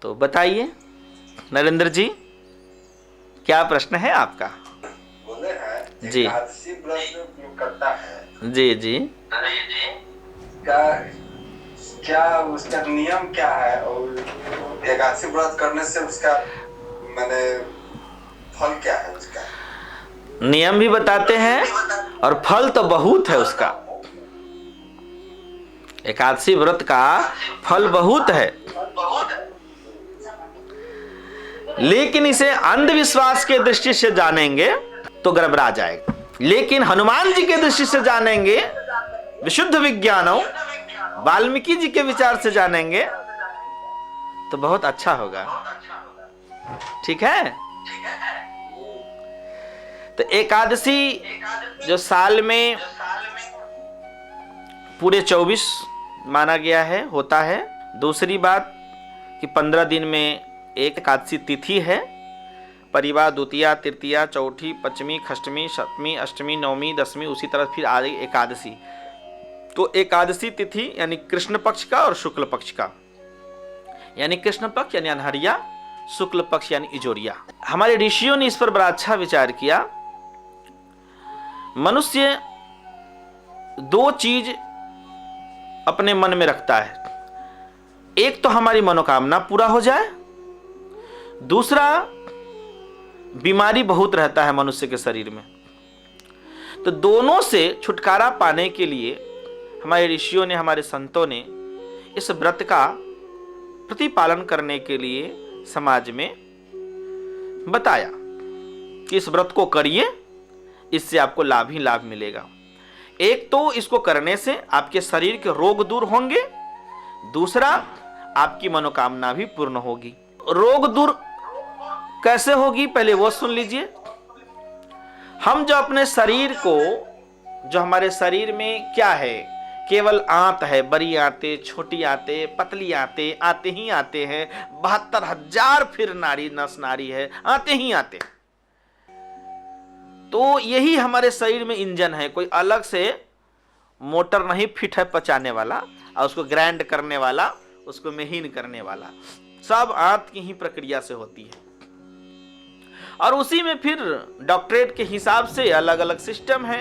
तो बताइए नरेंद्र जी, क्या प्रश्न है आपका? बोले हैं जी एकादशी व्रत जो करता है जी जी क्या क्या उसका नियम क्या है, और एकादशी व्रत करने से उसका माने फल क्या है उसका? नियम भी बताते हैं और फल तो बहुत है उसका। एकादशी व्रत का फल बहुत है, लेकिन इसे अंधविश्वास के दृष्टि से जानेंगे तो गड़बड़ा जाएगा। लेकिन हनुमान जी के दृष्टि से जानेंगे, विशुद्ध विज्ञानों वाल्मीकि जी के विचार से जानेंगे तो बहुत अच्छा होगा। ठीक है। तो एकादशी जो साल में पूरे 24 माना गया है, होता है। दूसरी बात कि 15 दिन में एक एकादशी तिथि है। परिवार द्वितीया, तृतीया, चौथी, पंचमी, षष्ठमी, सप्तमी, अष्टमी, नवमी, दसवीं, उसी तरह फिर आ गई एकादशी। तो एकादशी तिथि यानी कृष्ण पक्ष का और शुक्ल पक्ष का, यानी कृष्ण पक्ष यानी अनहरिया, शुक्ल पक्ष यानी इजोरिया। हमारे ऋषियों ने इस पर बड़ा अच्छा विचार किया। मनुष्य दो चीज अपने मन में रखता है, एक तो हमारी मनोकामना पूरा हो जाए, दूसरा बीमारी बहुत रहता है मनुष्य के शरीर में। तो दोनों से छुटकारा पाने के लिए हमारे ऋषियों ने, हमारे संतों ने इस व्रत का प्रतिपालन करने के लिए समाज में बताया कि इस व्रत को करिए, इससे आपको लाभ ही लाभ मिलेगा। एक तो इसको करने से आपके शरीर के रोग दूर होंगे, दूसरा आपकी मनोकामना भी पूर्ण होगी। रोग दूर कैसे होगी पहले वो सुन लीजिए। हम जो अपने शरीर को, जो हमारे शरीर में क्या है, केवल आंत है, बड़ी आंतें, छोटी आंतें, पतली आंतें, आते ही आते हैं, 72,000 फिर नाड़ी नस नाड़ी है, आते ही आते। तो यही हमारे शरीर में इंजन है, कोई अलग से मोटर नहीं फिट है पचाने वाला और उसको ग्राइंड करने वाला, उसको महीन करने वाला। सब आंत की ही प्रक्रिया से होती है। और उसी में फिर डॉक्टरेट के हिसाब से अलग अलग सिस्टम है।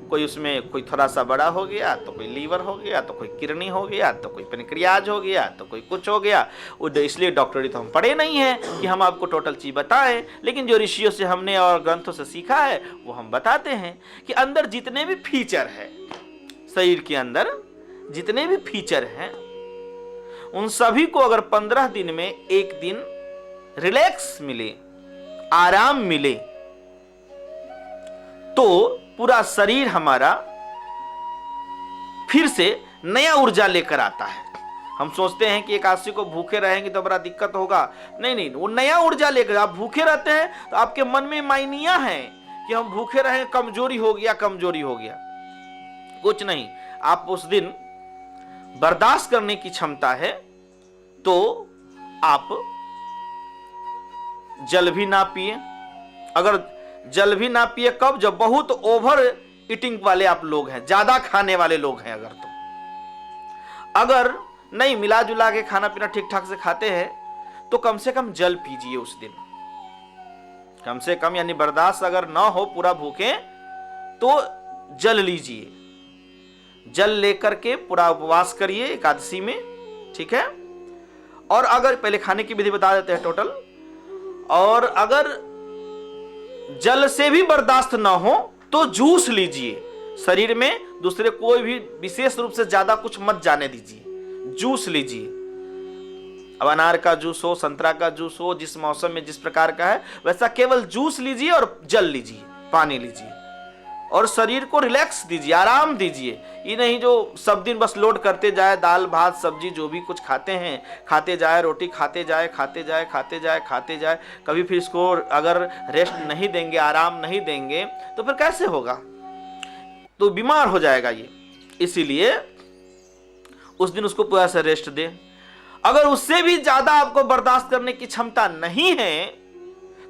कोई उसमें कोई थोड़ा सा बड़ा हो गया तो कोई लीवर हो गया, तो कोई किडनी हो गया, तो कोई पेनक्रियाज हो गया, तो कोई कुछ हो गया। इसलिए डॉक्टरी तो हम पढ़े नहीं है कि हम आपको टोटल चीज बताएं, लेकिन जो ऋषियों से हमने और ग्रंथों से सीखा है वो हम बताते हैं कि अंदर जितने भी फीचर है, शरीर के अंदर जितने भी फीचर हैं, उन सभी को अगर 15 दिन में एक दिन रिलैक्स मिले, आराम मिले, तो पूरा शरीर हमारा फिर से नया ऊर्जा लेकर आता है। हम सोचते हैं कि एकादशी को भूखे रहेंगे तो बड़ा दिक्कत होगा। नहीं नहीं, वो नया ऊर्जा लेकर, आप भूखे रहते हैं तो आपके मन में मायनिया है कि हम भूखे रहे, कमजोरी हो गया, कमजोरी हो गया। कुछ नहीं, आप उस दिन बर्दाश्त करने की क्षमता है तो आप जल भी ना पिए। अगर जल भी ना पिए कब? जब बहुत ओवर ईटिंग वाले आप लोग हैं, ज्यादा खाने वाले लोग हैं अगर, तो अगर नहीं मिला जुला के खाना पीना ठीक ठाक से खाते हैं तो कम से कम जल पीजिए उस दिन, कम से कम। यानी बर्दाश्त अगर ना हो पूरा भूखे तो जल लीजिए, जल लेकर के पूरा उपवास करिए एकादशी में, ठीक है। और अगर पहले खाने की विधि बता देते हैं टोटल, और अगर जल से भी बर्दाश्त ना हो तो जूस लीजिए। शरीर में दूसरे कोई भी विशेष रूप से ज्यादा कुछ मत जाने दीजिए, जूस लीजिए। अब अनार का जूस हो, संतरा का जूस हो, जिस मौसम में जिस प्रकार का है वैसा केवल जूस लीजिए और जल लीजिए, पानी लीजिए, और शरीर को रिलैक्स दीजिए, आराम दीजिए। ये नहीं जो सब दिन बस लोड करते जाए, दाल भात सब्जी जो भी कुछ खाते हैं खाते जाए, रोटी खाते जाए, खाते जाए, खाते जाए, खाते जाए, कभी फिर इसको अगर रेस्ट नहीं देंगे, आराम नहीं देंगे तो फिर कैसे होगा? तो बीमार हो जाएगा ये। इसीलिए उस दिन उसको पूरा से रेस्ट दे। अगर उससे भी ज्यादा आपको बर्दाश्त करने की क्षमता नहीं है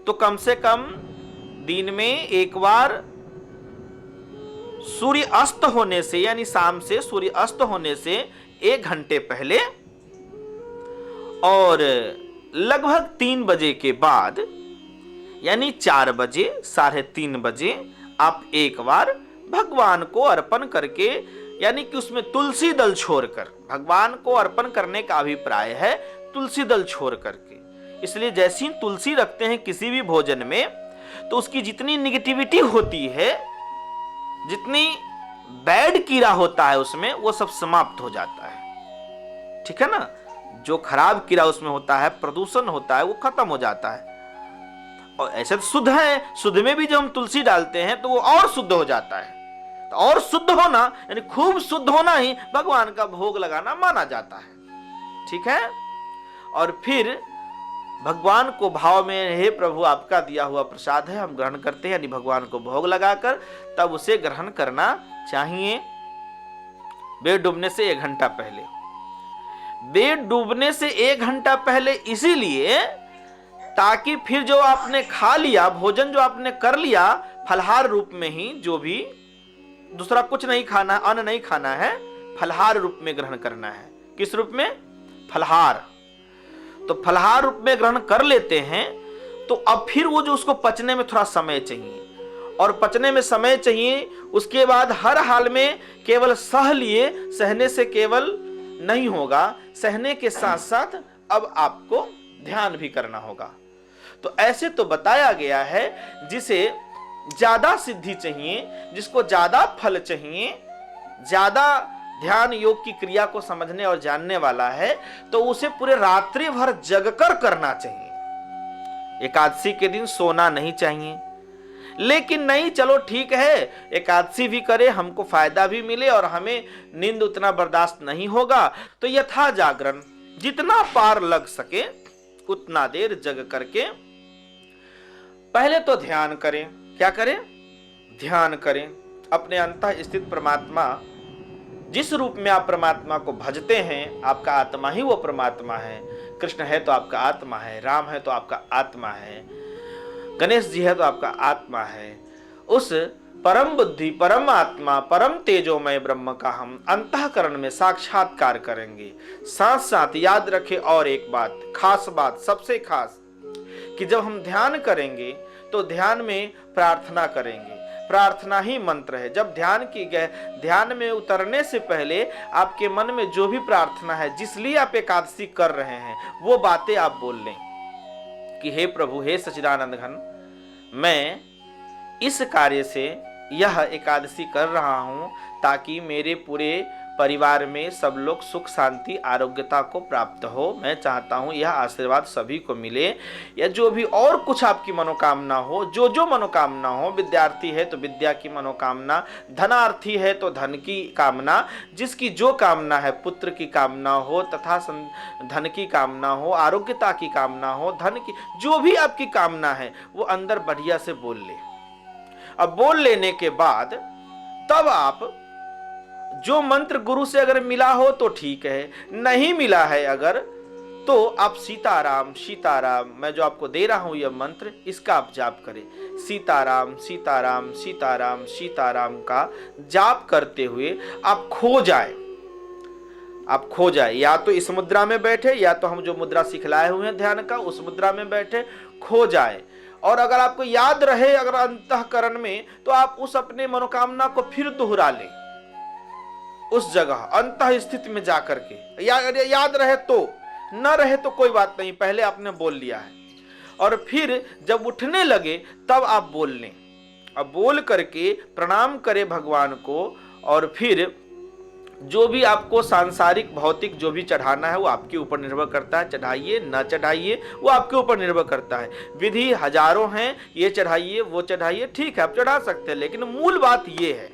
तो कम से कम दिन में एक बार सूर्य अस्त होने से, यानी शाम से सूर्य अस्त होने से 1 घंटे पहले और लगभग 3 बजे के बाद यानी 4 बजे 3:30 बजे आप एक बार भगवान को अर्पण करके, यानी कि उसमें तुलसी दल छोड़कर, भगवान को अर्पण करने का अभिप्राय है तुलसी दल छोड़ करके। इसलिए जैसी तुलसी रखते हैं किसी भी भोजन में, तो उसकी जितनी निगेटिविटी होती है, जितनी बैड कीड़ा होता है उसमें, वो सब समाप्त हो जाता है। ठीक है ना? जो खराब कीड़ा उसमें होता है, प्रदूषण होता है, वो खत्म हो जाता है। और ऐसे तो शुद्ध है, शुद्ध में भी जब हम तुलसी डालते हैं तो वो और शुद्ध हो जाता है। तो और शुद्ध होना यानी खूब शुद्ध होना ही भगवान का भोग लगाना माना जाता है। ठीक है? और फिर भगवान को भाव में, हे प्रभु आपका दिया हुआ प्रसाद है, हम ग्रहण करते हैं, यानी भगवान को भोग लगाकर तब उसे ग्रहण करना चाहिए। बेड डूबने से 1 घंटा पहले। बेड डूबने से 1 घंटा पहले इसीलिए ताकि फिर जो आपने खा लिया, भोजन जो आपने कर लिया फलहार रूप में ही, जो भी दूसरा कुछ नहीं खाना, अन्न नहीं खाना है, फलहार रूप में ग्रहण करना है। किस रूप में? फलहार। तो फलहार रूप में ग्रहण कर लेते हैं तो अब फिर वो जो उसको पचने में थोड़ा समय चाहिए, और पचने में समय चाहिए। उसके बाद हर हाल में केवल सह लिए, सहने से केवल नहीं होगा, सहने के साथ साथ अब आपको ध्यान भी करना होगा। तो ऐसे तो बताया गया है, जिसे ज्यादा सिद्धि चाहिए, जिसको ज्यादा फल चाहिए, ज्यादा ध्यान योग की क्रिया को समझने और जानने वाला है, तो उसे पूरे रात्रि भर जगकर करना चाहिए। एकादशी के दिन सोना नहीं चाहिए। लेकिन नहीं, चलो ठीक है, एकादशी भी करे, हमको फायदा भी मिले और हमें नींद उतना बर्दाश्त नहीं होगा, तो यथा जागरण जितना पार लग सके उतना देर जग करके पहले तो ध्यान करें। क्या करें? ध्यान करें। अपने अंतः स्थित परमात्मा, जिस रूप में आप परमात्मा को भजते हैं, आपका आत्मा ही वो परमात्मा है। कृष्ण है तो आपका आत्मा है, राम है तो आपका आत्मा है, गणेश जी है तो आपका आत्मा है। उस परम बुद्धि, परम आत्मा, परम तेजोमय ब्रह्म का हम अंतःकरण में साक्षात्कार करेंगे। साथ साथ याद रखें और एक बात, खास बात, सबसे खास, कि जब हम ध्यान करेंगे तो ध्यान में प्रार्थना करेंगे। प्रार्थना ही मंत्र है। जब ध्यान की गए, ध्यान में उतरने से पहले आपके मन में जो भी प्रार्थना है, जिस लिए आप एकादशी कर रहे हैं, वो बातें आप बोल लें कि हे प्रभु, हे सच्चिदानंद घन, मैं इस कार्य से यह एकादशी कर रहा हूं ताकि मेरे पूरे परिवार में सब लोग सुख शांति आरोग्यता को प्राप्त हो। मैं चाहता हूं यह आशीर्वाद सभी को मिले, या जो भी और कुछ आपकी मनोकामना हो, जो मनोकामना हो, विद्यार्थी है तो विद्या की मनोकामना, धनार्थी है तो धन की कामना, जिसकी जो कामना है, पुत्र की कामना हो तथा धन की कामना हो, आरोग्यता की कामना हो, धन की जो भी आपकी कामना है, वो अंदर बढ़िया से बोल ले। अब बोल लेने के बाद तब आप जो मंत्र गुरु से अगर मिला हो तो ठीक है, नहीं मिला है अगर, तो आप सीताराम सीताराम, मैं जो आपको दे रहा हूं यह मंत्र, इसका आप जाप करें। सीताराम सीताराम सीताराम सीताराम का जाप करते हुए आप खो जाए। आप खो जाए, या तो इस मुद्रा में बैठे, या तो हम जो मुद्रा सिखलाए हुए हैं ध्यान का, उस मुद्रा में बैठे खो जाए। और अगर आपको याद रहे अगर अंतःकरण में, तो आप उस अपने मनोकामना को फिर दोहरा लें उस जगह अंतः स्थिति में जाकर के। याद रहे तो, न रहे तो कोई बात नहीं, पहले आपने बोल लिया है। और फिर जब उठने लगे तब आप बोल लें। अब बोल करके प्रणाम करें भगवान को, और फिर जो भी आपको सांसारिक भौतिक जो भी चढ़ाना है वो आपके ऊपर निर्भर करता है। चढ़ाइए न चढ़ाइए वो आपके ऊपर निर्भर करता है। विधि हजारों हैं, ये चढ़ाइए वो चढ़ाइए, ठीक है आप चढ़ा सकते हैं, लेकिन मूल बात ये है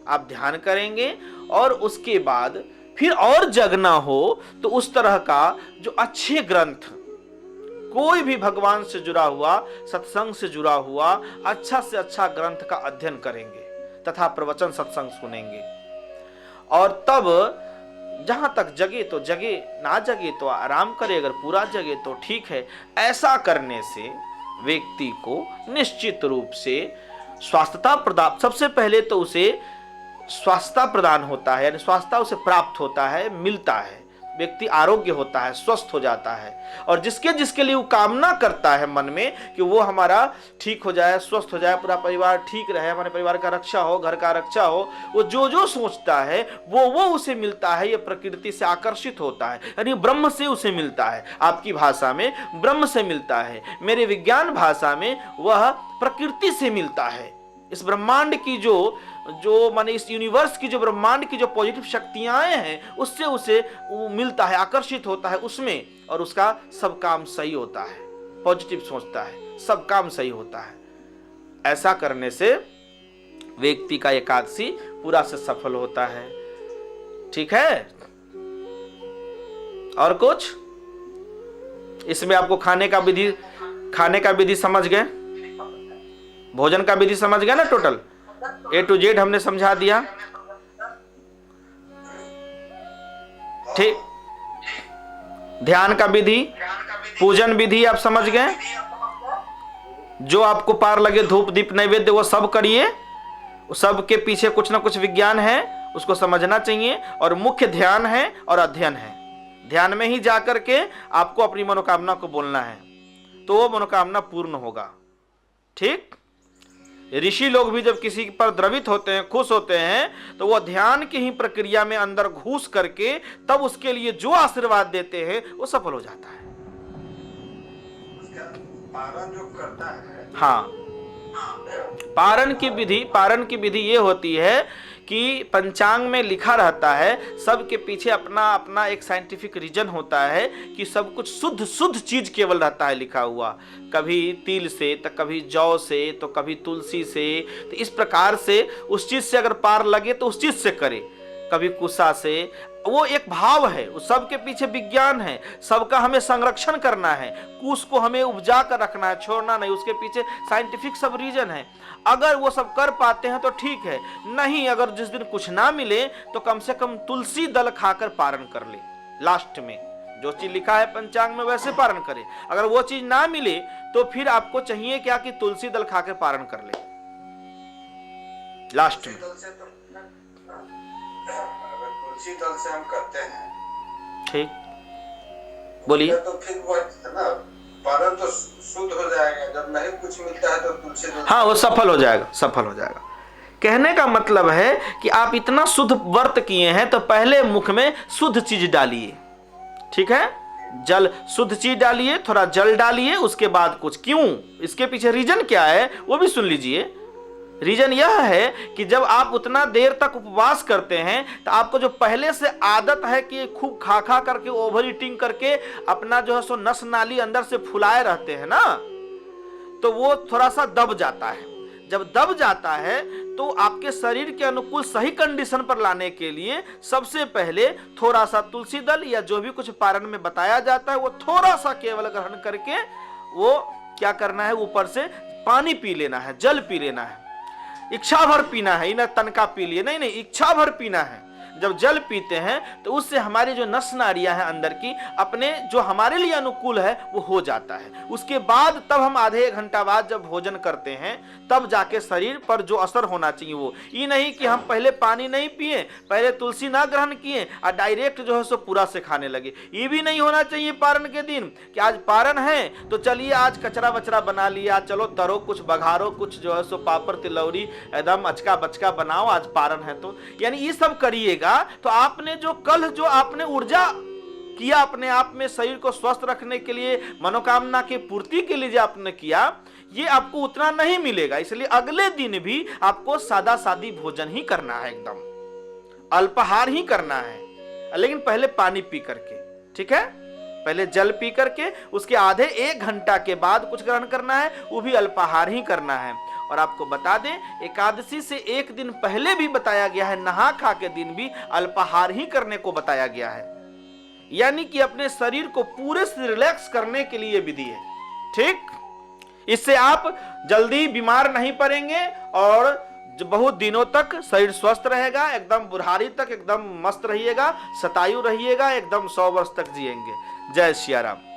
आप ध्यान करेंगे। और उसके बाद फिर और जगना हो तो उस तरह का जो अच्छे ग्रंथ, कोई भी भगवान से जुड़ा हुआ, सत्संग से जुड़ा हुआ अच्छा से अच्छा ग्रंथ का अध्ययन करेंगे तथा प्रवचन सत्संग सुनेंगे। और तब जहां तक जगे तो जगे, ना जगे तो आराम करे, अगर पूरा जगे तो ठीक है। ऐसा करने से व्यक्ति को निश्चित रूप से स्वास्थ्यता प्रदान, सबसे पहले तो उसे स्वास्थ्यता प्रदान होता है, यानी स्वास्थ्यता उसे प्राप्त होता है, मिलता है। व्यक्ति आरोग्य होता है, स्वस्थ हो जाता है। और जिसके जिसके लिए वो कामना करता है मन में कि वो हमारा ठीक हो जाए, स्वस्थ हो जाए, पूरा परिवार ठीक रहे, हमारे परिवार का रक्षा हो, घर का रक्षा हो, वो जो जो सोचता है वो उसे मिलता है। ये प्रकृति से आकर्षित होता है, यानी ब्रह्म से उसे मिलता है। आपकी भाषा में ब्रह्म से मिलता है, मेरे विज्ञान भाषा में वह प्रकृति से मिलता है। इस ब्रह्मांड की जो माने इस यूनिवर्स की जो ब्रह्मांड की जो पॉजिटिव शक्तियां हैं उससे उसे वो मिलता है, आकर्षित होता है उसमें, और उसका सब काम सही होता है। पॉजिटिव सोचता है, सब काम सही होता है। ऐसा करने से व्यक्ति का एकादशी पूरा से सफल होता है। ठीक है। और कुछ इसमें आपको खाने का विधि समझ गए, भोजन का विधि समझ गए ना? टोटल A to Z हमने समझा दिया। ठीक। ध्यान का विधि, पूजन विधि आप समझ गए। जो आपको पार लगे धूप दीप नैवेद्य वो सब करिए, सब के पीछे कुछ ना कुछ विज्ञान है, उसको समझना चाहिए। और मुख्य ध्यान है और अध्ययन है। ध्यान में ही जाकर के आपको अपनी मनोकामना को बोलना है, तो वो मनोकामना पूर्ण होगा। ठीक। ऋषि लोग भी जब किसी पर द्रवित होते हैं, खुश होते हैं, तो वो ध्यान की ही प्रक्रिया में अंदर घुस करके तब उसके लिए जो आशीर्वाद देते हैं वो सफल हो जाता है। उसका पारण जो करता है, हाँ, पारण की विधि ये होती है कि पंचांग में लिखा रहता है, सबके पीछे अपना अपना एक साइंटिफिक रीजन होता है कि सब कुछ शुद्ध चीज केवल रहता है लिखा हुआ। कभी तिल से, तो कभी जौ से, तो कभी तुलसी से। तो इस प्रकार से उस चीज से अगर पार लगे तो उस चीज से करे, कभी कुशा से। वो एक भाव है, उस सबके पीछे विज्ञान है, सबका हमें संरक्षण करना है, कुश को हमें उपजा कर रखना है, छोड़ना नहीं। उसके पीछे साइंटिफिक सब रीजन है। अगर वो सब कर पाते हैं तो ठीक है, नहीं अगर जिस दिन कुछ ना मिले तो कम से कम तुलसी दल खाकर पारण कर ले। लास्ट में जो चीज लिखा है पंचांग में वैसे पारण करे। अगर वो चीज ना मिले तो फिर आपको चाहिए क्या कि तुलसी दल खाकर पारण कर ले लास्ट में। तुलसी दल से हम करते हैं, ठीक, बोलिए। तो फिर वो है ना, पारण तो शुद्ध हो जाएगा। जब नहीं कुछ मिलता है तो तुलसी दल, हाँ, वो सफल हो जाएगा। कहने का मतलब है कि आप इतना शुद्ध व्रत किए हैं तो पहले मुख में शुद्ध चीज डालिए। ठीक है, जल शुद्ध चीज डालिए, थोड़ा जल डालिए, उसके बाद कुछ। क्यों, इसके पीछे रीजन क्या है वो भी सुन लीजिए। रीजन यह है कि जब आप उतना देर तक उपवास करते हैं तो आपको जो पहले से आदत है कि खूब खा करके ओवर ईटिंग करके अपना जो है सो नस नाली अंदर से फुलाए रहते हैं ना, तो वो थोड़ा सा दब जाता है। जब दब जाता है तो आपके शरीर के अनुकूल सही कंडीशन पर लाने के लिए सबसे पहले थोड़ा सा तुलसी दल या जो भी कुछ पारण में बताया जाता है वो थोड़ा सा केवल ग्रहण करके वो क्या करना है, ऊपर से पानी पी लेना है, जल पी लेना है। इच्छा भर पीना है, इन्हें तनका पी लिए नहीं, इच्छा भर पीना है। जब जल पीते हैं तो उससे हमारी जो नस नाड़ियां हैं अंदर की अपने जो हमारे लिए अनुकूल है वो हो जाता है। उसके बाद तब हम आधे एक घंटा बाद जब भोजन करते हैं तब जाके शरीर पर जो असर होना चाहिए वो, ये नहीं कि हम पहले पानी नहीं पिए, पहले तुलसी ना ग्रहण किए और डायरेक्ट जो है सो पूरा से खाने लगे। ये भी नहीं होना चाहिए पारण के दिन कि आज पारण है तो चलिए आज कचरा बचरा बना लिया, चलो तरो कुछ बघारो कुछ जो है सो पापड़ तिलौरी एकदम अचका बचका बनाओ, आज पारण है। तो यानी ये सब करिएगा तो आपने जो कल जो आपने ऊर्जा किया अपने आप में शरीर को स्वस्थ रखने के लिए, मनोकामना की पूर्ति के लिए जो आपने किया, ये आपको उतना नहीं मिलेगा। इसलिए अगले दिन भी आपको सादा सादी भोजन ही करना है, एकदम अल्पाहार ही करना है, लेकिन पहले पानी पी करके। ठीक है, पहले जल पी करके उसके आधे एक घंटा के बाद कुछ ग्रहण करना है, वो भी अल्पाहार ही करना है। और आपको बता दें एकादशी से एक दिन पहले भी बताया गया है, नहा खा के दिन भी अल्पाहार ही करने को बताया गया है, यानी कि अपने शरीर को पूरे से रिलैक्स करने के लिए विधि है। ठीक, इससे आप जल्दी बीमार नहीं पड़ेंगे और बहुत दिनों तक शरीर स्वस्थ रहेगा, एकदम बुढ़ारी तक एकदम मस्त रहिएगा, शतायु रहिएगा, एकदम 100 वर्ष तक जिएंगे। जय सिया राम।